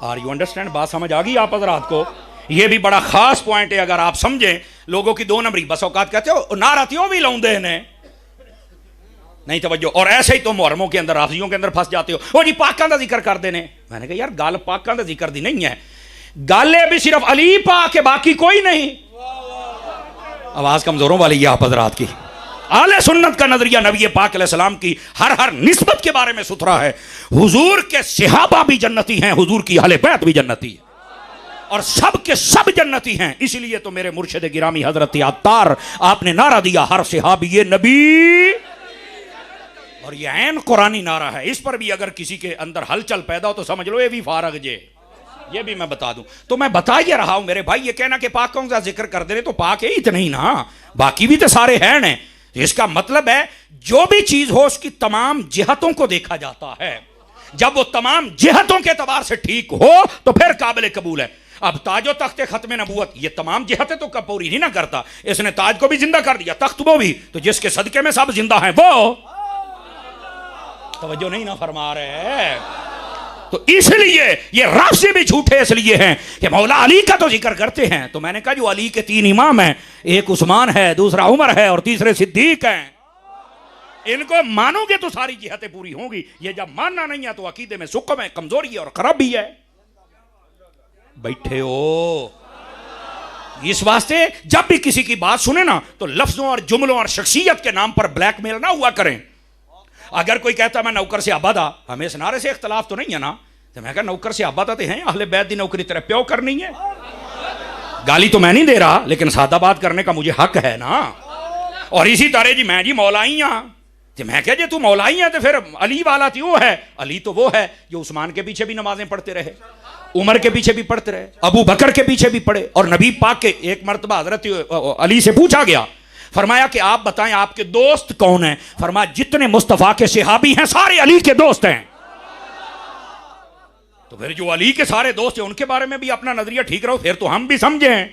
Are you understand? बात समझ आ गई आप हजरात को? ये भी बड़ा खास पॉइंट है, अगर आप समझें। लोगों की दो नंबरी बस औकात कहते हो ना रातियों भी लाउंदे ने नहीं तवज्जो, और ऐसे ही तो मुहर्रमों के अंदर राफियों के अंदर फंस जाते हो। वो जी पाकां दा जिक्र कर देने। मैंने कहा यार गल पाकां दा जिक्र दी नहीं है, गल है भी सिर्फ अली पाक के, बाकी कोई नहीं। आवाज कमजोरों वाली है आप हजरात की। आले सुन्नत का नजरिया नबी पाक अलैहिस्सलाम की हर निस्बत के बारे में सुथरा है। हुजूर के सहाबा भी जन्नती हैं, हुजूर की अहले बैत भी जन्नती है, और सब के सब जन्नती हैं। इसलिए तो मेरे मुर्शिद गिरामी हजरत अत्तार आपने नारा दिया, हर सहाबी ये नबी, और ये ऐन कुरानी नारा है। इस पर भी अगर किसी के अंदर हलचल पैदा हो तो समझ लो ये भी फारग जे। ये भी मैं बता दूं तो मैं बता ही रहा हूं मेरे भाई। ये कहना कि पाक का जिक्र कर दे रहे तो पाक है इतने ही ना, बाकी भी तो सारे हैं ने। इसका मतलब है जो भी चीज हो उसकी तमाम जिहतों को देखा जाता है। जब वो तमाम जिहतों के एतबार से ठीक हो तो फिर काबिल कबूल है। अब ताजो तख्ते खत्म नबूवत ये तमाम जिहतें तो पूरी नहीं ना करता, इसने ताज को भी जिंदा कर दिया, तख्त वो भी, तो जिसके सदके में सब जिंदा हैं वो तवज्जो नहीं ना फरमा रहे। तो इसलिए ये राफ़िज़ी भी झूठे इसलिए हैं कि मौला अली का तो जिक्र करते हैं। तो मैंने कहा जो अली के 3 इमाम हैं, एक उस्मान है, दूसरा उमर है और तीसरे सिद्दीक हैं, इनको मानोगे तो सारी जिहतें पूरी होंगी। ये जब मानना नहीं है तो अकीदे में सुकम है, कमजोरी है और खराबी है। बैठे हो इस वास्ते जब भी किसी की बात सुने ना तो लफ्जों और जुमलों और शख्सियत के नाम पर ब्लैकमेल ना हुआ करें। अगर कोई कहता मैं नौकर से आबादा, हमें इस नारे से इख्तलाफ तो नहीं है ना, तो मैं कहा नौकर से आबादा तो हैं, अहले बैत दी नौकरी तेरे प्यो करनी है। गाली तो मैं नहीं दे रहा, लेकिन सादा बात करने का मुझे हक है ना। और इसी तरह जी मैं जी मौलाई हाँ, तो मैं कह जे तू मौलाई है तो फिर अली वाला तो वो है। अली तो वो है जो उस्मान के पीछे भी नमाजें पढ़ते रहे, उमर के पीछे भी पढ़ते रहे, अबू बकर के पीछे भी पढ़े। और नबी पाक के एक मरतबा हजरत अली से पूछा गया, फरमाया कि आप बताएं आपके दोस्त कौन हैं? फरमाया जितने मुस्तफा के सहाबी हैं सारे अली के दोस्त हैं। तो फिर जो अली के सारे दोस्त हैं उनके बारे में भी अपना नजरिया ठीक रहो, फिर तो हम भी समझें।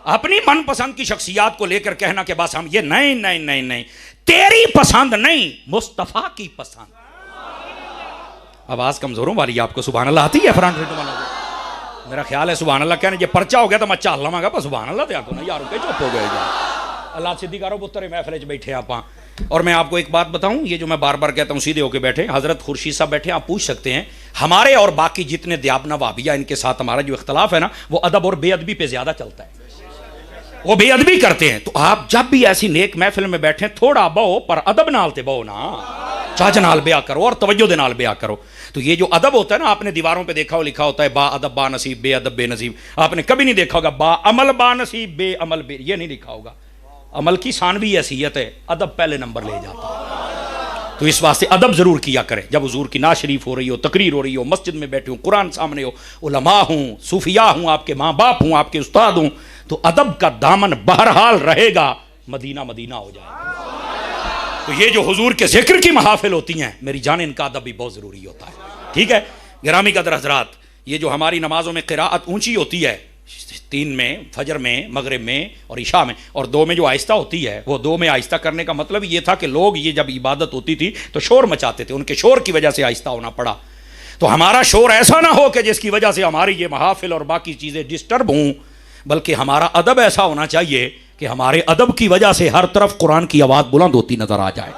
अपनी मनपसंद की शख्सियात को लेकर कहना कि बस हम ये नहीं नहीं नहीं नहीं, तेरी पसंद नहीं मुस्तफा की पसंद। आवाज कमजोरों वाली आपको सुभान अल्लाह आती है? फ्रंट मेरा ख्याल है सुभान अल्लाह कहने, जो पर्चा हो गया तो मैं चल लवांगा, पर सुभान अल्लाह तो आको ना यार चुप हो गए। अल्लाह सिद्दीकारो पुत्र महफिल च बैठे आप। और मैं आपको एक बात बताऊं, ये जो मैं बार बार कहता हूं सीधे होके बैठे, हजरत खुर्शीद साहब बैठे, आप पूछ सकते हैं हमारे और बाकी जितने दियाबना वाबिया इनके साथ हमारा जो इख्तलाफ है ना वो अदब और बेअदबी पे ज्यादा चलता है, वो बेअदबी करते हैं। तो आप जब भी ऐसी नेक महफिल में बैठे थोड़ा बहो पर अदब नाल ते बहो ना, चाच नाल ब्याह करो और तवज्जो दे नाल ब्याह करो। तो ये जो अदब होता है ना, आपने दीवारों पे देखा हो लिखा होता है बा अदब बा नसीब बे अदब बे नसीब, आपने कभी नहीं देखा होगा बा अमल बा नसीब बे अमल बे, ये नहीं लिखा होगा। अमल की सानवी हैसियत है, अदब पहले नंबर ले जाता है। तो इस वास्ते अदब जरूर किया करें। जब हुजूर की नात शरीफ हो रही हो, तकरीर हो रही हो, मस्जिद में बैठे हो, कुरान सामने हो, उलमा हूँ, सूफिया हूँ, आपके माँ बाप हूँ, आपके उस्ताद हूँ, तो अदब का दामन बहरहाल रहेगा, मदीना मदीना हो जाएगा। तो ये जो हुजूर के जिक्र की महाफिल होती हैं, मेरी जान इनका अदब भी बहुत ज़रूरी होता है। ठीक है गिरामी कदर हजरात, ये जो हमारी नमाजों में क़िराअत ऊँची होती है, 3 में, फजर में, मगरिब में और इशा में, और 2 में जो आहिस्ता होती है, वो 2 में आहिस्ता करने का मतलब ये था कि लोग ये जब इबादत होती थी तो शोर मचाते थे, उनके शोर की वजह से आहिस्ता होना पड़ा। तो हमारा शोर ऐसा ना हो कि जिसकी वजह से हमारी ये महाफिल और बाकी चीज़ें डिस्टर्ब हों, बल्कि हमारा अदब ऐसा होना चाहिए कि हमारे अदब की वजह से हर तरफ कुरान की आवाज़ बुलंद होती नजर आ जाए।